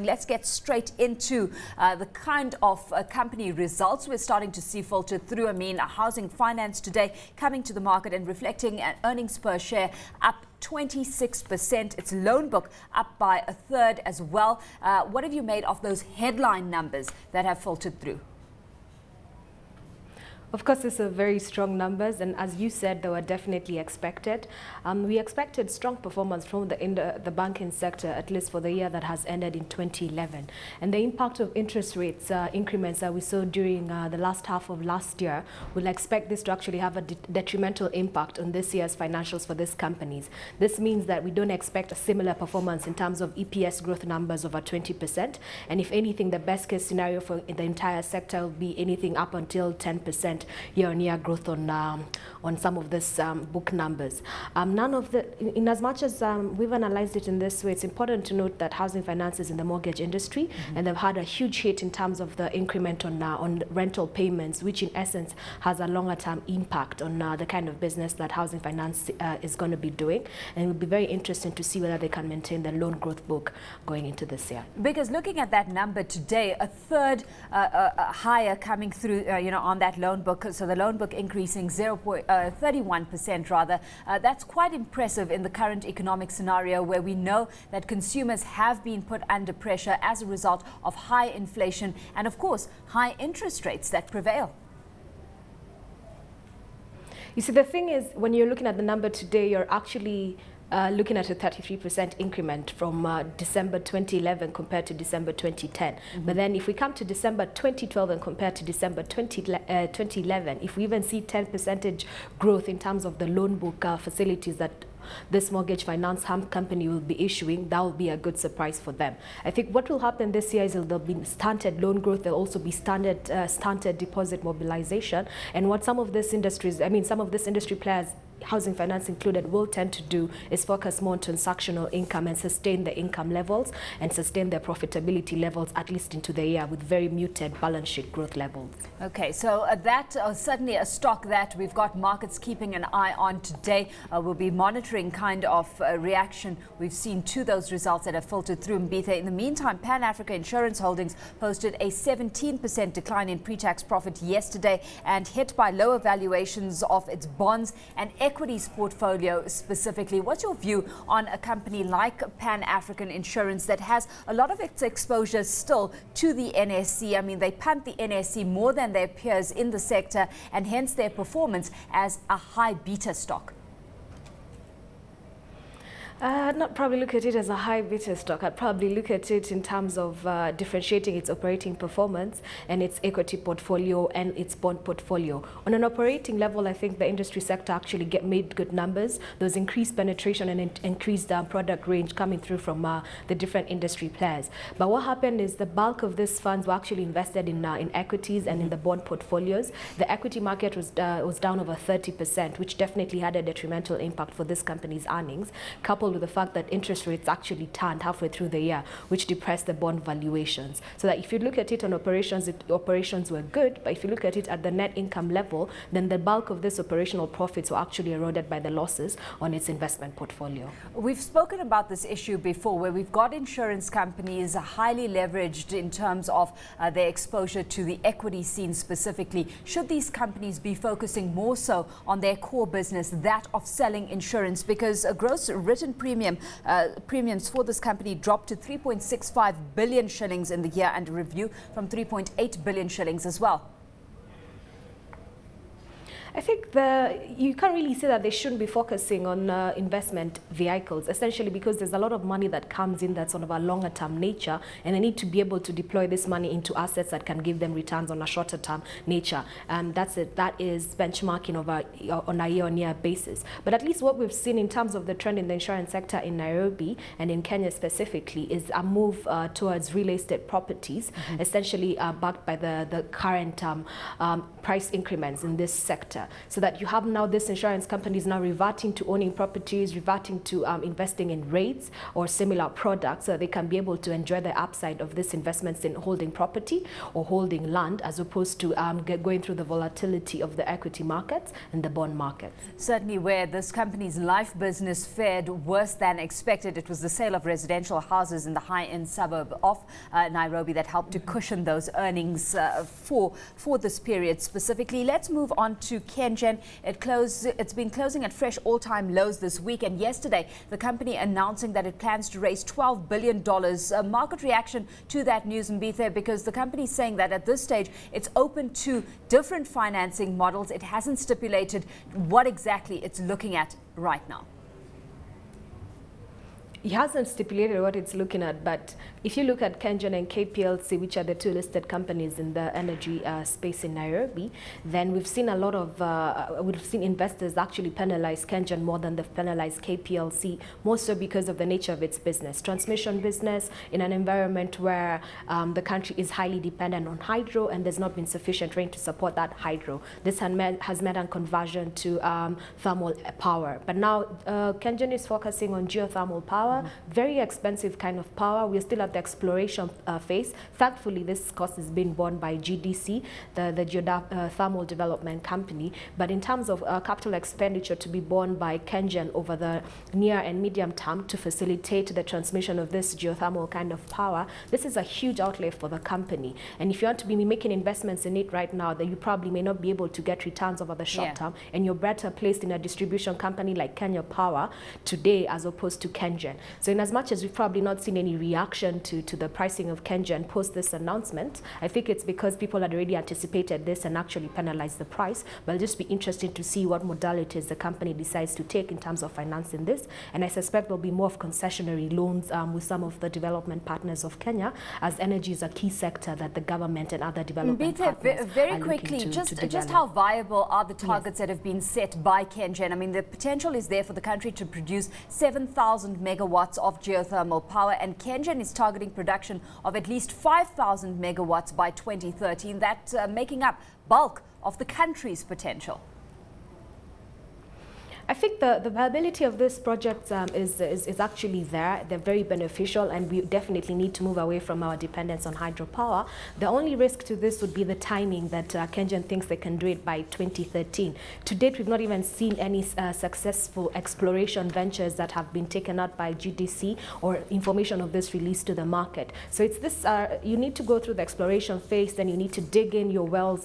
Let's get straight into the kind of company results we're starting to see filter through. I mean, housing finance today coming to the market and reflecting an earnings per share up 26%. Its loan book up by a third as well. What have you made of those headline numbers that have filtered through? Of course, these are very strong numbers, and as you said, they were definitely expected. We expected strong performance from the banking sector, at least for the year that has ended in 2011. And the impact of interest rates increments that we saw during the last half of last year, we'll expect this to actually have a detrimental impact on this year's financials for these companies. This means that we don't expect a similar performance in terms of EPS growth numbers over 20%. And if anything, the best case scenario for the entire sector will be anything up until 10%. Year-on-year growth on some of this book numbers. In as much as we've analyzed it in this way, it's important to note that housing finance is in the mortgage industry, and they've had a huge hit in terms of the increment on rental payments, which in essence has a longer-term impact on the kind of business that housing finance is going to be doing. And it will be very interesting to see whether they can maintain the loan growth book going into this year. Because looking at that number today, a third higher coming through, on that loan book. So the loan book increasing 31% rather. That's quite impressive in the current economic scenario where we know that consumers have been put under pressure as a result of high inflation and, of course, high interest rates that prevail. You see, the thing is, when you're looking at the number today, you're actually looking at a 33% increment from December 2011 compared to December 2010. But then if we come to December 2012 and compare to December 2011, if we even see 10% growth in terms of the loan book facilities that this mortgage finance company will be issuing, that will be a good surprise for them. I think what will happen this year is there'll be stunted loan growth. There'll also be stunted deposit mobilization. And what some of these industries, some of these industry players, housing finance included, will tend to do is focus more on transactional income and sustain the income levels and sustain their profitability levels at least into the year with very muted balance sheet growth levels. Okay, so that's certainly a stock that we've got markets keeping an eye on today. We'll be monitoring kind of reaction we've seen to those results that have filtered through Mbithe. In the meantime, Pan Africa Insurance Holdings posted a 17% decline in pre-tax profit yesterday and hit by lower valuations of its bonds and equities portfolio specifically. What's your view on a company like Pan African Insurance that has a lot of its exposure still to the NSC? I mean, they punt the NSC more than their peers in the sector and hence their performance as a high beta stock. I'd not probably look at it as a high beta stock. I'd probably look at it in terms of differentiating its operating performance and its equity portfolio and its bond portfolio. On an operating level, I think the industry sector actually made good numbers. There's increased penetration and increased product range coming through from the different industry players. But what happened is the bulk of these funds were actually invested in equities and in the bond portfolios. The equity market was down over 30%, which definitely had a detrimental impact for this company's earnings, coupled with the fact that interest rates actually turned halfway through the year, which depressed the bond valuations. So that if you look at it on operations, operations were good, but if you look at it at the net income level, then the bulk of this operational profits were actually eroded by the losses on its investment portfolio. We've spoken about this issue before, where we've got insurance companies highly leveraged in terms of their exposure to the equity scene specifically. Should these companies be focusing more so on their core business, that of selling insurance? Because gross written premiums for this company dropped to 3.65 billion shillings in the year under review from 3.8 billion shillings as well. I think you can't really say that they shouldn't be focusing on investment vehicles, essentially because there's a lot of money that comes in that's sort of a longer term nature, and they need to be able to deploy this money into assets that can give them returns on a shorter term nature. And that's it. That is benchmarking on a year-on-year basis. But at least what we've seen in terms of the trend in the insurance sector in Nairobi and in Kenya specifically is a move towards real estate properties, essentially backed by the current price increments in this sector. sector, so that you have now this insurance companies now reverting to owning properties, reverting to investing in rates or similar products, so they can be able to enjoy the upside of this investments in holding property or holding land, as opposed to going through the volatility of the equity markets and the bond market. Certainly, where this company's life business fared worse than expected, it was the sale of residential houses in the high-end suburb of Nairobi that helped to cushion those earnings for this period specifically. Let's move on to Kengen. It's been closing at fresh all-time lows this week, and yesterday the company announcing that it plans to raise $12 billion. A market reaction to that news, Mbithe, because the company is saying that at this stage it's open to different financing models. It hasn't stipulated what exactly it's looking at right now. He hasn't stipulated what it's looking at, but if you look at Kengen and KPLC, which are the two listed companies in the energy space in Nairobi, then we've seen a lot of, we've seen investors actually penalize Kengen more than they've penalized KPLC, more so because of the nature of its business. Transmission business in an environment where the country is highly dependent on hydro, and there's not been sufficient rain to support that hydro. This has meant a conversion to thermal power. But now Kengen is focusing on geothermal power. Very expensive kind of power. We're still at the exploration phase. Thankfully, this cost is being borne by GDC, the geothermal development company. But in terms of capital expenditure to be borne by Kengen over the near and medium term to facilitate the transmission of this geothermal kind of power, this is a huge outlay for the company. And if you want to be making investments in it right now, then you probably may not be able to get returns over the short term, and you're better placed in a distribution company like Kenya Power today as opposed to Kengen. So in as much as we've probably not seen any reaction to the pricing of Kengen post this announcement, I think it's because people had already anticipated this and actually penalized the price. But it'll just be interesting to see what modalities the company decides to take in terms of financing this. And I suspect there'll be more of concessionary loans with some of the development partners of Kenya, as energy is a key sector that the government and other development partners very quickly, just how viable are the targets that have been set by Kengen? I mean, the potential is there for the country to produce 7,000 megawatts of geothermal power, and Kengen is targeting production of at least 5,000 megawatts by 2013. That making up bulk of the country's potential. I think the viability of this project is actually there. They're very beneficial, and we definitely need to move away from our dependence on hydropower. The only risk to this would be the timing that Kengen thinks they can do it by 2013. To date, we've not even seen any successful exploration ventures that have been taken out by GDC or information of this released to the market. So it's this, you need to go through the exploration phase, then you need to dig in your wells